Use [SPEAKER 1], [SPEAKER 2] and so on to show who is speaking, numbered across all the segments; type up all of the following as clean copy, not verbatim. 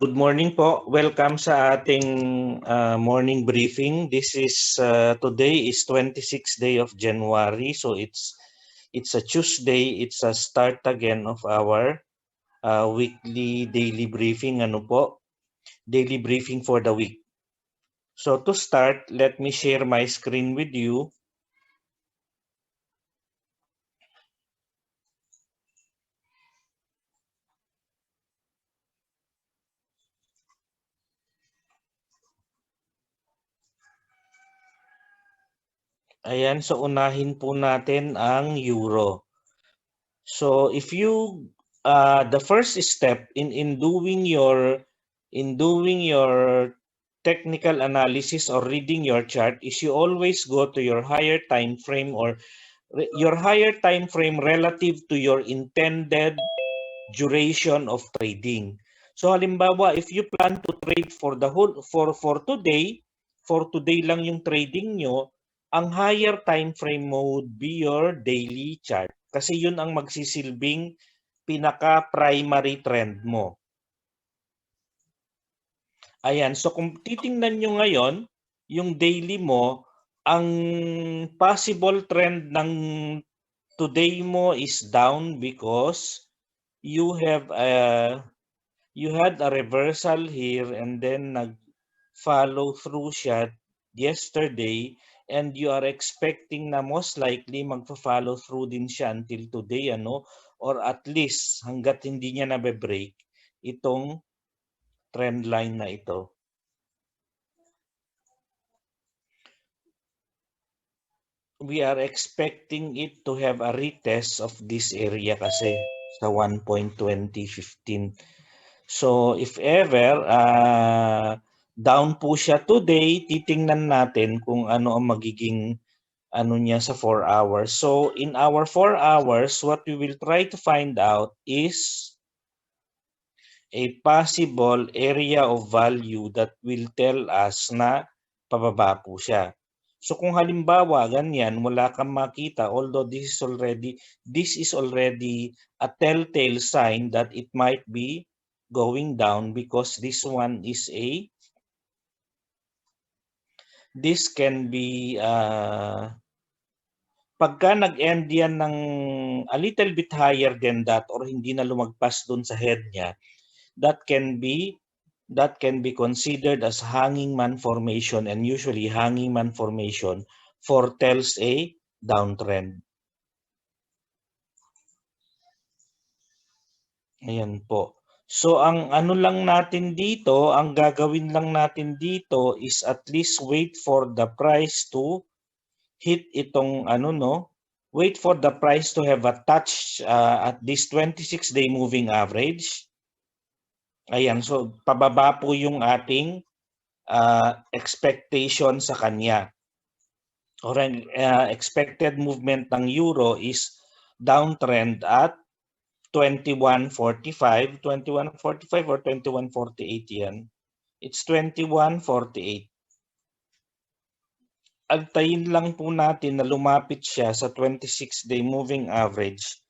[SPEAKER 1] Good morning po. Welcome sa ating morning briefing. This is today is 26th day of January, so it's a Tuesday. It's a start again of our weekly daily briefing. Ano po? Daily briefing for the week. So to start, let me share my screen with you. Ayan, so unahin po natin ang euro. So if you the first step in doing your technical analysis or reading your chart is you always go to your higher time frame or your higher time frame relative to your intended duration of trading. So halimbawa, if you plan to trade for the whole for today lang yung trading nyo, ang higher time frame mo would be your daily chart kasi yun ang magsisilbing pinaka primary trend mo. Ayan, so kung titingnan nyo ngayon, yung daily mo, ang possible trend ng today mo is down because you have you had a reversal here and then nag-follow through siya yesterday and you are expecting na most likely magpa-follow through din siya until today, ano, or at least hanggat hindi niya nabe-break itong trend line na ito. We are expecting it to have a retest of this area kasi sa 1.2015. So if ever down po siya today, titingnan natin kung ano ang magiging ano niya sa 4 hours. So in our 4 hours, what we will try to find out is a possible area of value that will tell us na pababa po siya. So kung halimbawa ganyan, wala kang makita, although this is already a telltale sign that it might be going down because this can be pagka nag-end yan ng a little bit higher than that or hindi na lumagpas dun sa head niya, that can be considered as hanging man formation, and usually hanging man formation foretells a downtrend. Ayan po. So ang ano lang natin dito, ang gagawin lang natin dito is at least wait for the price to hit itong wait for the price to have a touch at this 26-day moving average. Ayan, so pababa po yung ating expectation sa kanya. Or expected movement ng euro is downtrend at 21.45 or 21.48 yan. It's 21.48. Antayin lang po natin na lumapit siya sa 26-day moving average.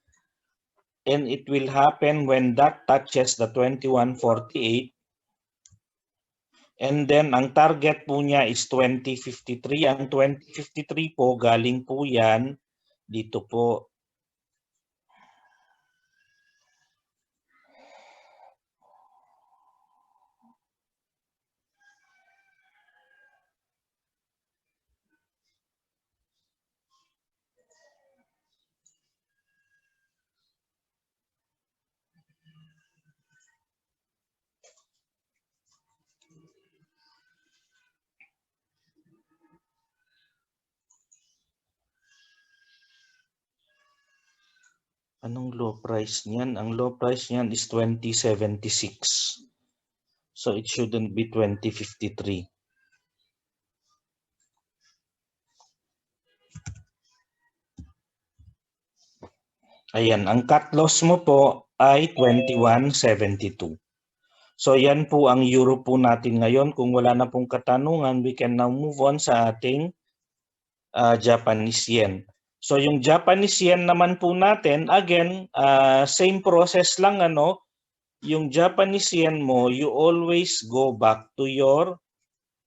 [SPEAKER 1] And it will happen when that touches the 21.48. And then, ang target po niya is 20.53. Ang 20.53 po, galing po yan dito po. Anong low price niyan? Ang low price niyan is 20.76. So it shouldn't be 20.53. Ayan, ang cut loss mo po ay 21.72. So yan po ang euro po natin ngayon. Kung wala na pong katanungan, we can now move on sa ating Japanese yen. So yung Japanese yen naman po natin, again, same process lang, ano, yung Japanese yen mo, you always go back to your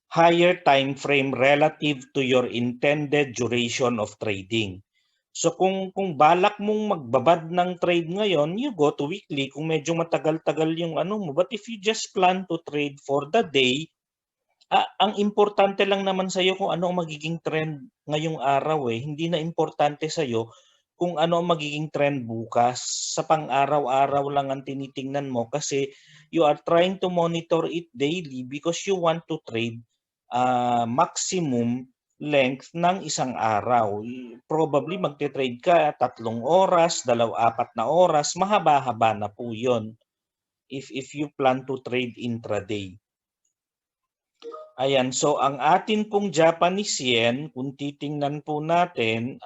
[SPEAKER 1] higher time frame relative to your intended duration of trading. So kung balak mong magbabad ng trade ngayon, you go to weekly kung medyo matagal-tagal yung ano mo. But if you just plan to trade for the day, ang importante lang naman sa iyo kung ano ang magiging trend ngayong araw eh. Hindi na importante sa iyo kung ano ang magiging trend bukas. Sa pang-araw-araw lang ang tinitingnan mo kasi you are trying to monitor it daily because you want to trade maximum length ng isang araw. Probably magte-trade ka 3 oras, 4 na oras, mahaba-haba na po 'yon if you plan to trade intraday. Ayan, so ang atin pong Japanese yen, kung titingnan po natin,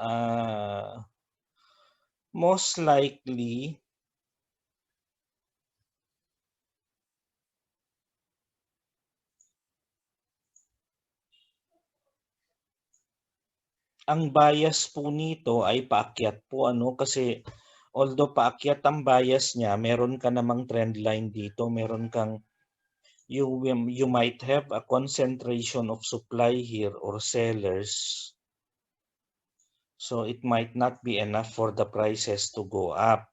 [SPEAKER 1] most likely, ang bias po nito ay paakyat po ano kasi although paakyat ang bias niya, meron ka namang trend line dito, meron kang you might have a concentration of supply here or sellers. So it might not be enough for the prices to go up.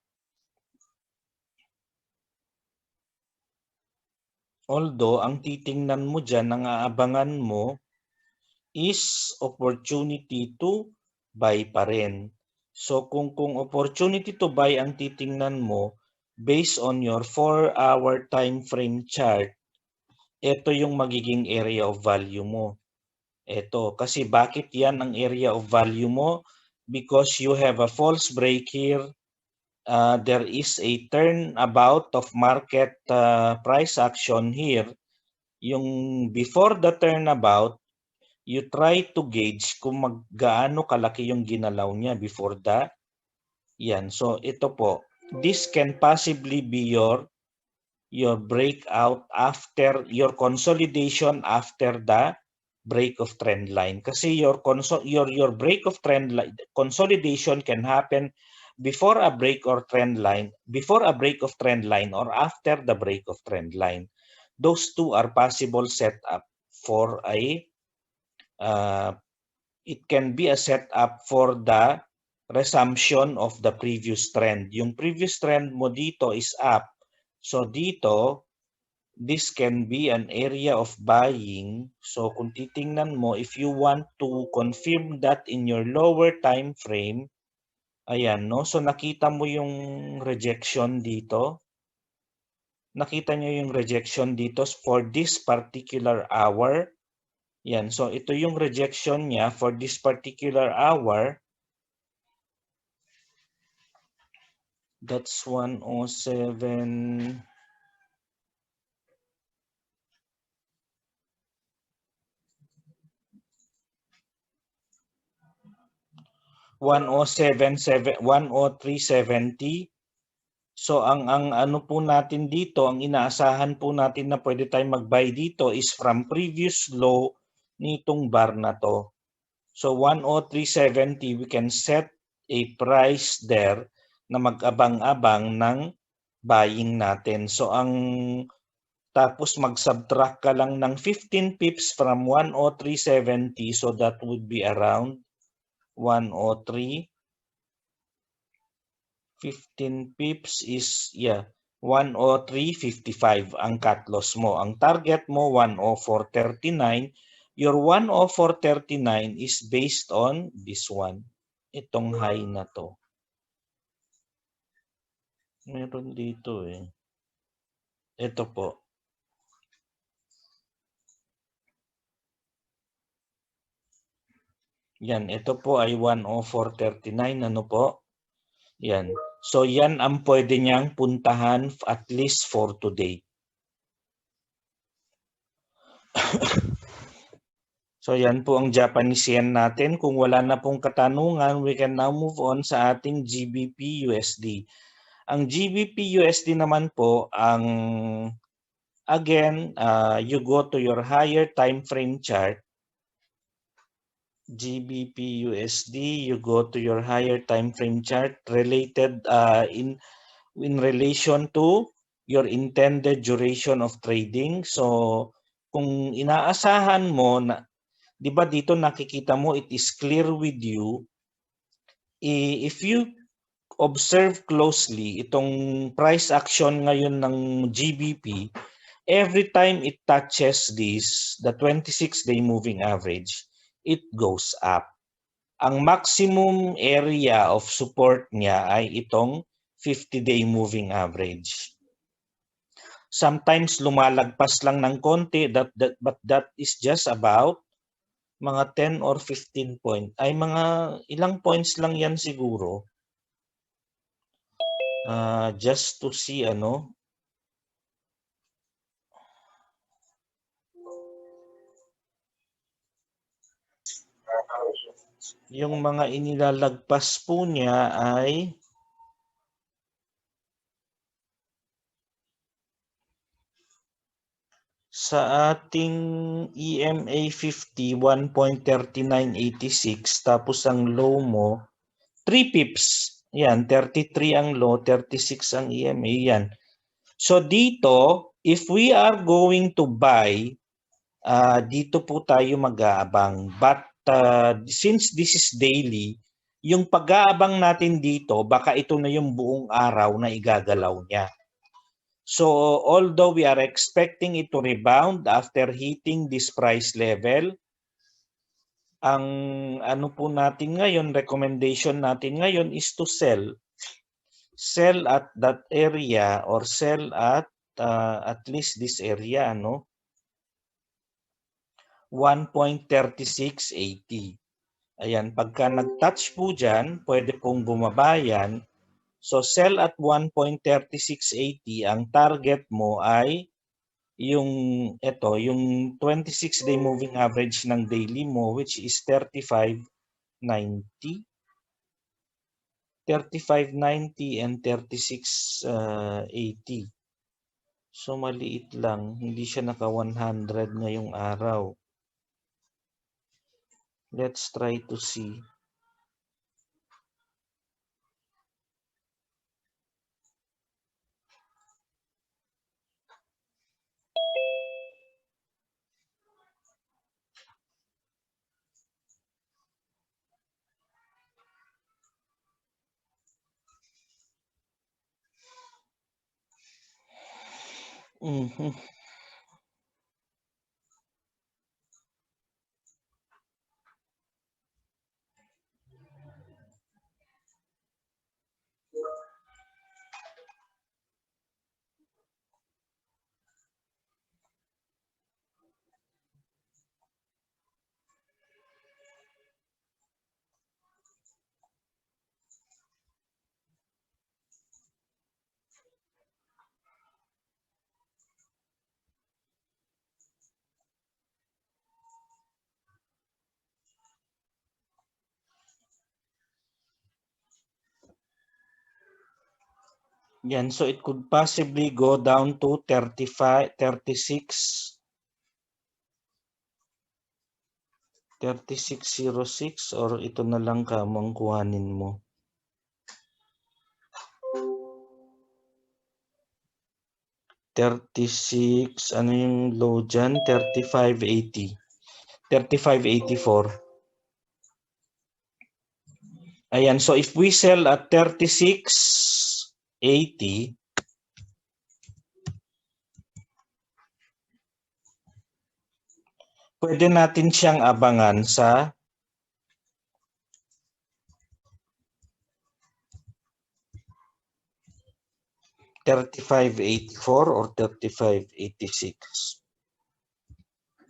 [SPEAKER 1] Although ang titingnan mo diyan, ang aabangan mo is opportunity to buy pa rin. So kung opportunity to buy ang titingnan mo based on your 4-hour time frame chart, ito yung magiging area of value mo. Ito, kasi bakit yan ang area of value mo? Because you have a false break here. There is a turnabout of market price action here. Yung before the turnabout, you try to gauge kung gaano kalaki yung ginalaw niya before the yan. So ito po, this can possibly be your breakout after your consolidation after the break of trend line. Kasi your break of trend line consolidation can happen before a break or trend line, before a break of trend line or after the break of trend line. Those two are possible setup for a it can be a setup for the resumption of the previous trend. Yung previous trend mo dito is up. So dito, this can be an area of buying. So kung titingnan mo, if you want to confirm that in your lower time frame, ayan, no? So nakita mo yung rejection dito. Nakita nyo yung rejection dito for this particular hour. Yan, so ito yung rejection niya for this particular hour. That's 107. 103.70. So ang ano po natin dito, ang inaasahan po natin na pwede tayong mag-buy dito is from previous low nitong bar na to. So 103.70, we can set a price there na mag-abang-abang ng buying natin. So ang tapos mag-subtract ka lang ng 15 pips from 103.70, so that would be around 103. 15 pips is, 103.55 ang cut loss mo. Ang target mo, 104.39. Your 104.39 is based on this one. Itong high na to. Meron dito eh. Ito po. Yan, ito po ay 104.39. Ano po? Yan. So yan ang pwede niyang puntahan at least for today. So yan po ang Japanese yen natin. Kung wala na pong katanungan, we can now move on sa ating GBP USD. Ang GBP USD naman po, again, you go to your higher time frame chart. GBP USD, you go to your higher time frame chart related in relation to your intended duration of trading. So kung inaasahan mo na, 'di ba dito nakikita mo it is clear with you, if you observe closely itong price action ngayon ng GBP, every time it touches this, the 26-day moving average, it goes up. Ang maximum area of support niya ay itong 50-day moving average. Sometimes lumalagpas lang ng konti, but that is just about mga 10 or 15 point. Ay mga ilang points lang yan siguro. Just to see ano. Yung mga inilalagpas po niya ay sa ating EMA 50, 1.3986, tapos ang low mo, 3 pips. Yan, 33 ang low, 36 ang EMA. Yan. So dito, if we are going to buy, dito po tayo mag-aabang. But since this is daily, yung pag-aabang natin dito, baka ito na yung buong araw na igagalaw niya. So although we are expecting it to rebound after hitting this price level, ang ano po natin ngayon, recommendation natin ngayon is to sell. Sell at that area or sell at least this area, ano? 1.3680. Ayan, pagka nag-touch po dyan, pwede pong bumaba yan. So sell at 1.3680, ang target mo ay yung ito, yung 26-day moving average ng daily mo, which is 35.90. 35.90 and 36.80. So maliit lang, hindi siya naka 100 ngayong araw. Let's try to see. Mm-hmm. Yan, so it could possibly go down to 35, 36, 3606 or ito na lang kamang kuhanin mo. $36, ano yung low dyan? 35.80. 35.84. Ayan, so if we sell at 36.80, pwede natin siyang abangan sa 35.84 or 35.86.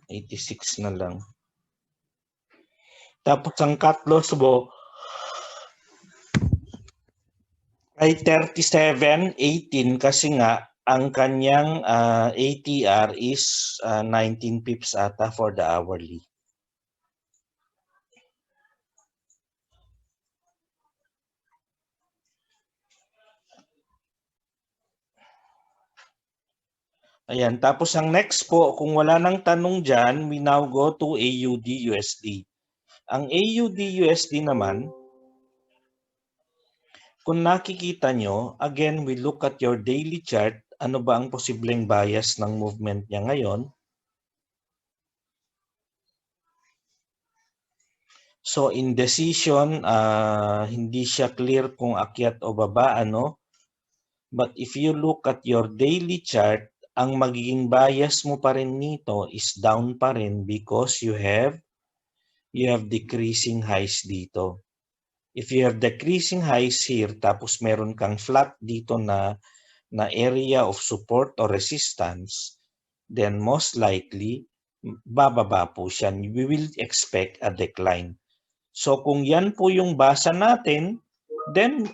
[SPEAKER 1] 86 na lang. Tapos ang cut loss mo ay 37.18 kasi nga ang kanyang ATR is 19 pips ata for the hourly. Ayan, tapos ang next po, kung wala nang tanong dyan, we now go to AUD-USD. Ang AUD-USD naman, kung nakikita nyo, again, we look at your daily chart. Ano ba ang posibleng bias ng movement niya ngayon? So indecision, hindi siya clear kung akyat o baba, ano? But if you look at your daily chart, ang magiging bias mo pa rin nito is down pa rin because you have decreasing highs dito. If you have decreasing highs here, tapos meron kang flat dito na area of support or resistance, then most likely, bababa po siya. We will expect a decline. So kung yan po yung basa natin, then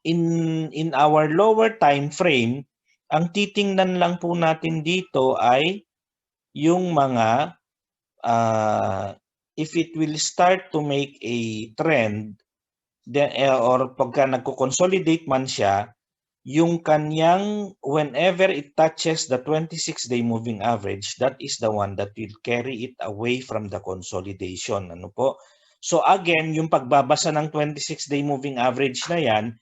[SPEAKER 1] in our lower time frame, ang titingnan lang po natin dito ay yung mga if it will start to make a trend, then or pagka nagko-consolidate man siya, yung kanyang whenever it touches the 26-day moving average, that is the one that will carry it away from the consolidation. Ano po? So again, yung pagbabasa ng 26-day moving average na yan,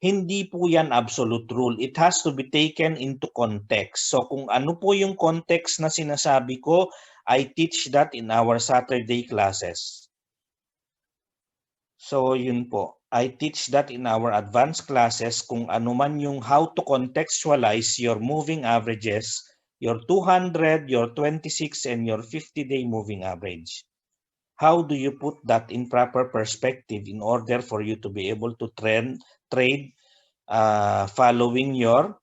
[SPEAKER 1] hindi po yan absolute rule. It has to be taken into context. So kung ano po yung context na sinasabi ko, I teach that in our Saturday classes. So yun po. I teach that in our advanced classes kung ano man yung how to contextualize your moving averages, your 200, your 26, and your 50-day moving average. How do you put that in proper perspective in order for you to be able to trade following your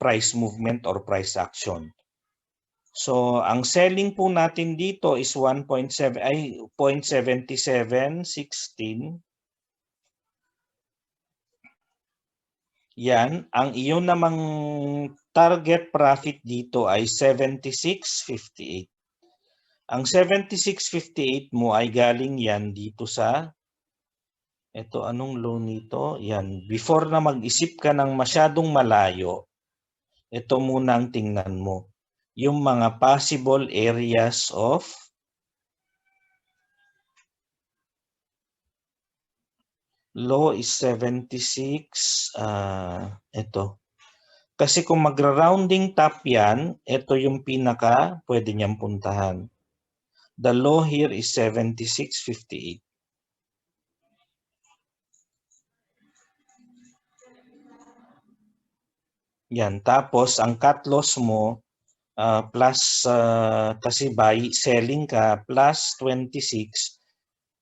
[SPEAKER 1] price movement or price action? So, ang selling po natin dito is 0.7716. Yan, ang iyon namang target profit dito ay 76.58. Ang 76.58 mo ay galing yan dito sa, ito anong low nito? Yan, before na mag-isip ka ng masyadong malayo, ito muna ang tingnan mo. Yung mga possible areas of low is 76, ito. Kasi kung magra-rounding top yan, ito yung pinaka pwede niyang puntahan. The low here is 76.58. Yan. Tapos, ang cut loss mo, plus, kasi buy, selling ka, plus 26,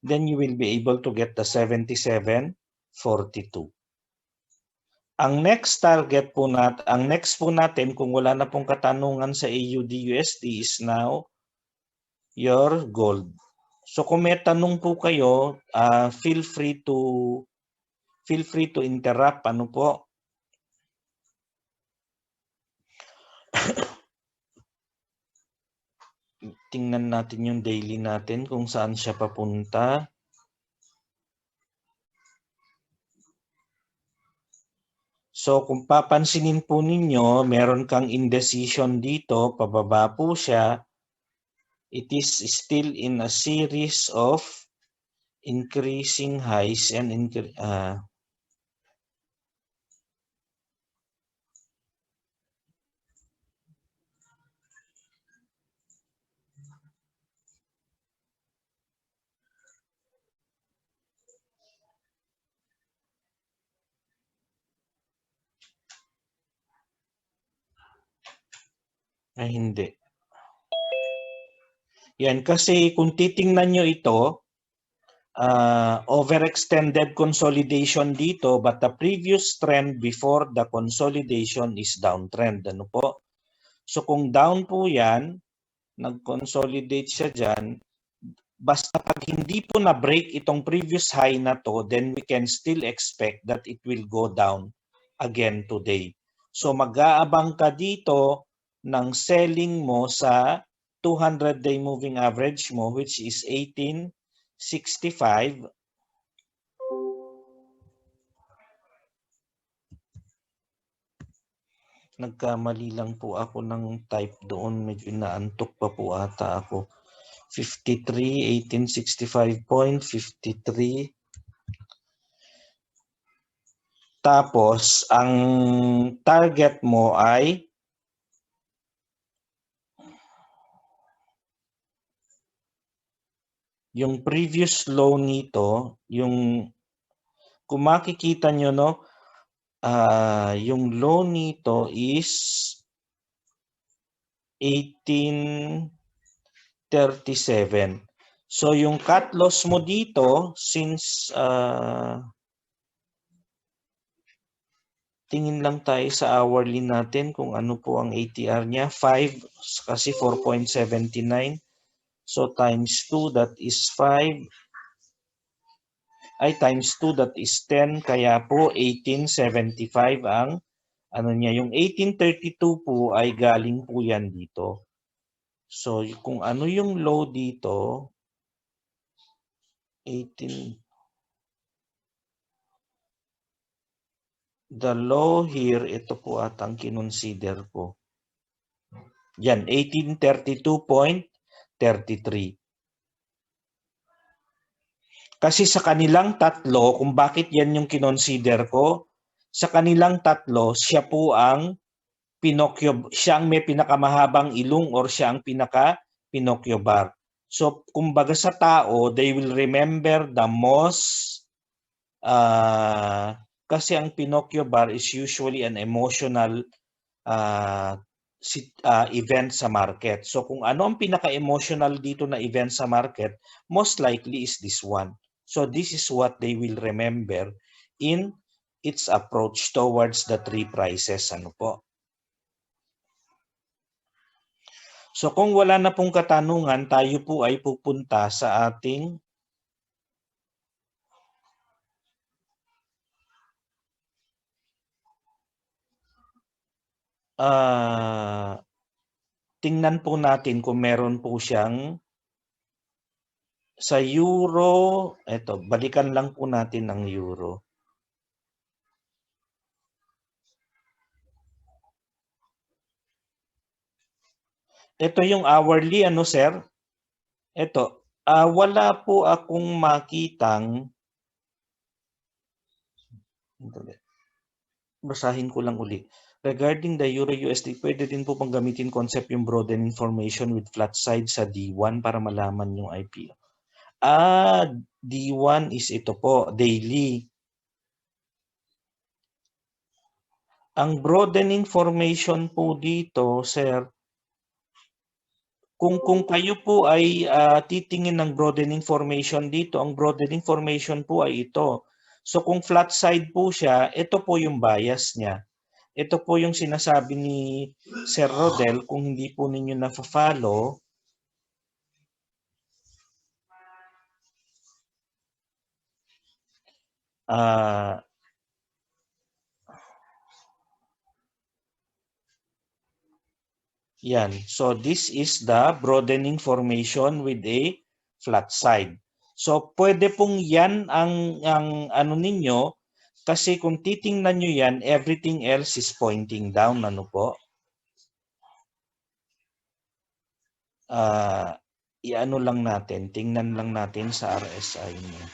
[SPEAKER 1] then you will be able to get the 77.42. Ang next target po natin, ang next po natin, kung wala na pong katanungan sa AUD-USD is now your gold. So kung may tanong po kayo, feel free to interrupt. Ano po? Tingnan natin yung daily natin kung saan siya papunta. So kung papansinin po ninyo, meron kang indecision dito, pababa po siya. It is still in a series of increasing highs and ay hindi. Yan, kasi kung titingnan nyo ito, overextended consolidation dito, but the previous trend before the consolidation is downtrend. Ano po? So kung down po yan, nag-consolidate siya dyan, basta pag hindi po na-break itong previous high na to, then we can still expect that it will go down again today. So mag-aabang ka dito ng selling mo sa 200-day moving average mo, which is 1865. Nagkamali lang po ako ng type doon. Medyo naantok pa po ata ako. 53, 1865.53. Tapos, ang target mo ay yung previous low nito, yung kung makikita nyo, no, yung low nito is 1837. So yung cut loss mo dito, since tingin lang tayo sa hourly natin kung ano po ang ATR niya, 5 kasi 4.79. So times 2, that is 5. Ay times 2, that is 10. Kaya po 1875 ang ano niya. Yung 1832 po ay galing po yan dito. So kung ano yung low dito, 18. The low here, ito po at ang kinonsider ko. Yan, 1832.33. Kasi sa kanilang tatlo, kung bakit yan yung kinonsider ko, sa kanilang tatlo, siya po ang Pinocchio, siya ang may pinakamahabang ilong or siya ang pinaka-Pinocchio bar. So, kumbaga sa tao, they will remember the most, kasi ang Pinocchio bar is usually an emotional event sa market. So, kung ano ang pinaka-emotional dito na event sa market, most likely is this one. So, this is what they will remember in its approach towards the three prices. Ano po? So kung wala na pong katanungan, tayo po ay pupunta sa ating tingnan po natin kung meron po siyang sa euro. Eto, balikan lang po natin ang euro. Ito yung hourly, ano sir? Ito, wala po akong makitang, basahin ko lang uli. Regarding the Euro-USD, pwede din po pang gamitin concept yung broaden information with flat side sa D1 para malaman yung IPO. D1 is ito po, daily. Ang broadening formation po dito, sir, kung kayo po ay titingin ng broadening formation dito, ang broadening formation po ay ito. So kung flat side po siya, ito po yung bias niya. Ito po yung sinasabi ni Sir Rodel, kung hindi po ninyo na-follow, yan. So this is the broadening formation with a flat side. So pwede pong yan ang ano ninyo, kasi kung titingnan nyo yan, everything else is pointing down. Ano po? I-ano lang natin, tingnan lang natin sa RSI niya.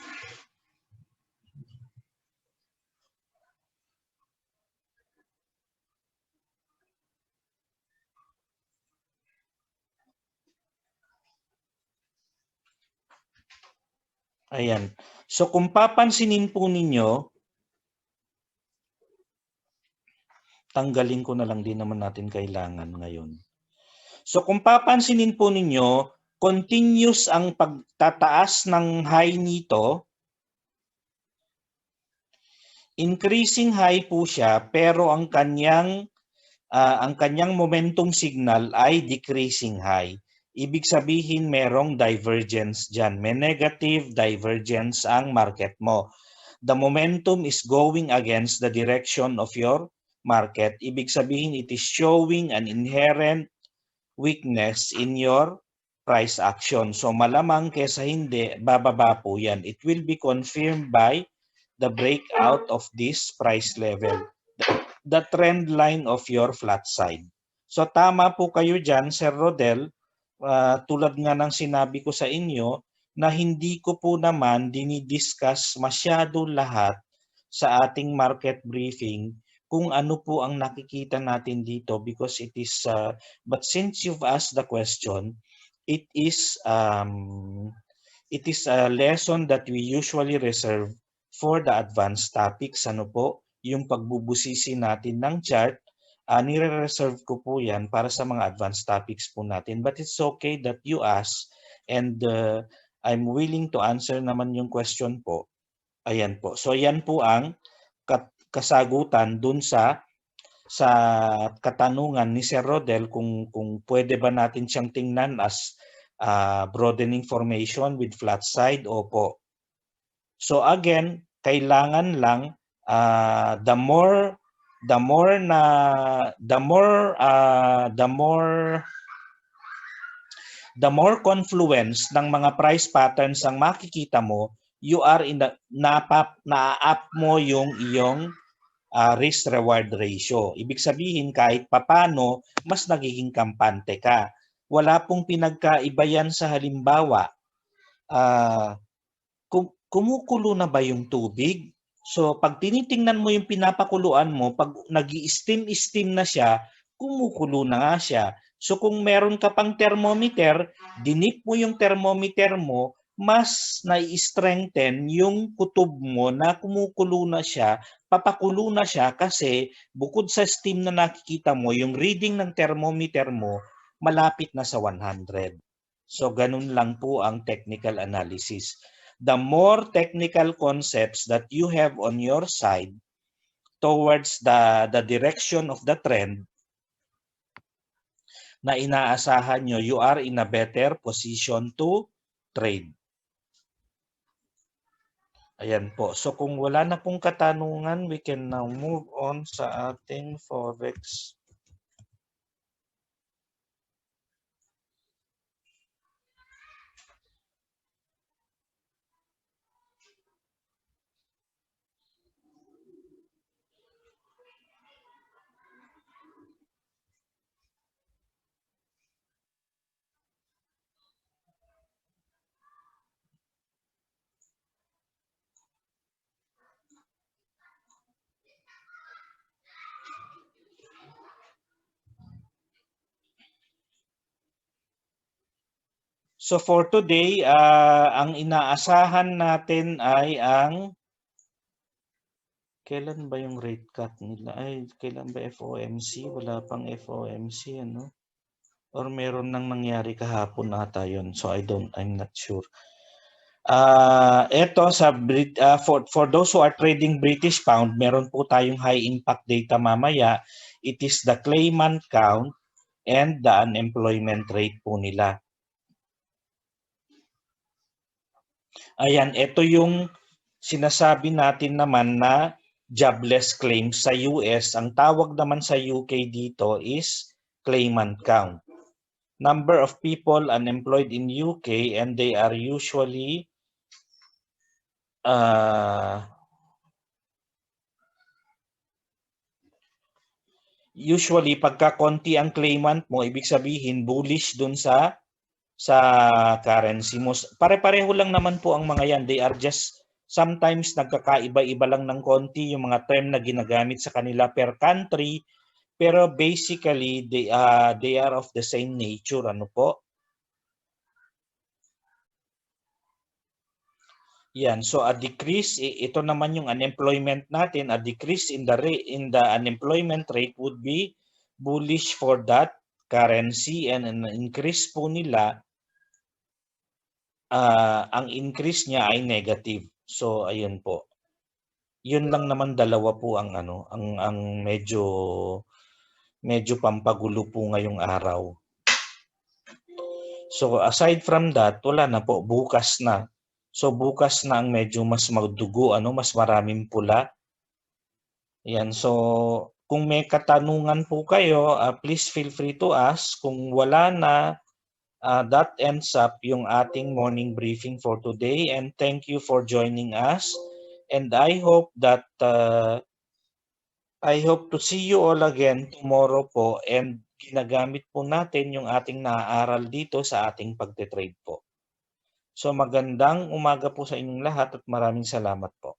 [SPEAKER 1] Ayan. So kung papansinin po ninyo, tanggalin ko na lang, din naman natin kailangan ngayon. So kung papansinin po ninyo, continuous ang pagtataas ng high nito. Increasing high po siya, pero ang kanyang momentum signal ay decreasing high. Ibig sabihin merong divergence dyan. May negative divergence ang market mo. The momentum is going against the direction of your market. Ibig sabihin it is showing an inherent weakness in your price action. So malamang kesa hindi, bababa po yan. It will be confirmed by the breakout of this price level, the trend line of your flat side. So tama po kayo dyan, Sir Rodel, tulad nga ng sinabi ko sa inyo, na hindi ko po naman dinidiscuss masyado lahat sa ating market briefing kung ano po ang nakikita natin dito, because it is, but since you've asked the question, it it is a lesson that we usually reserve for the advanced topics. Ano po, yung pagbubusisi natin ng chart, nire-reserve ko po yan para sa mga advanced topics po natin. But it's okay that you ask, and I'm willing to answer naman yung question po. Ayan po. So yan po ang kasagutan dun sa katanungan ni Sir Rodel kung pwede ba natin siyang tingnan as broadening formation with flat side. Opo. So again, kailangan lang the more confluence ng mga price patterns ang makikita mo, you are in the na-up mo yung iyong risk-reward ratio. Ibig sabihin, kahit papano, mas nagiging kampante ka. Wala pong pinagkaiba yan sa halimbawa, kumukulo na ba yung tubig? So, pag tinitingnan mo yung pinapakuluan mo, pag nag-i-steam na siya, kumukulo na nga siya. So, kung meron ka pang thermometer, dinip mo yung thermometer mo, mas nai-strengthen yung kutob mo na kumukulo na siya, papakulo na siya kasi bukod sa steam na nakikita mo, yung reading ng thermometer mo malapit na sa 100. So ganun lang po ang technical analysis. The more technical concepts that you have on your side towards the direction of the trend na inaasahan nyo, you are in a better position to trade. Ayan po. So kung wala na pong katanungan, we can now move on sa ating Forex. So for today, ang inaasahan natin ay ang kailan ba yung rate cut nila? Ay, kailan ba FOMC? Wala pang FOMC, ano? Or meron nang nangyari kahapon ata yun. So I'm not sure. Ito sa for those who are trading British pound, meron po tayong high impact data mamaya. It is the claimant count and the unemployment rate po nila. Ayan, ito yung sinasabi natin naman na jobless claims sa US. Ang tawag naman sa UK dito is claimant count. Number of people unemployed in UK, and they are usually pagka konti ang claimant mo, ibig sabihin bullish dun sa currency mo. Pare-pareho lang naman po ang mga yan. They are just sometimes nagkakaiba-iba lang ng konti yung mga term na ginagamit sa kanila per country, pero basically they are of the same nature. Ano po? Yan. So a decrease, ito naman yung unemployment natin, a decrease in the unemployment rate would be bullish for that currency, and an increase po nila, ang increase niya ay negative. So ayun po. Yun lang naman, dalawa po ang ang medyo pampagulo po ngayong araw. So aside from that, wala na po, bukas na. So bukas na ang medyo mas madugo, mas maraming pula. Yan, so kung may katanungan po kayo, please feel free to ask. Kung wala na, that ends up yung ating morning briefing for today, and thank you for joining us, and I hope to see you all again tomorrow po, and ginagamit po natin yung ating naaaral dito sa ating pagte-trade po. So magandang umaga po sa inyong lahat at maraming salamat po.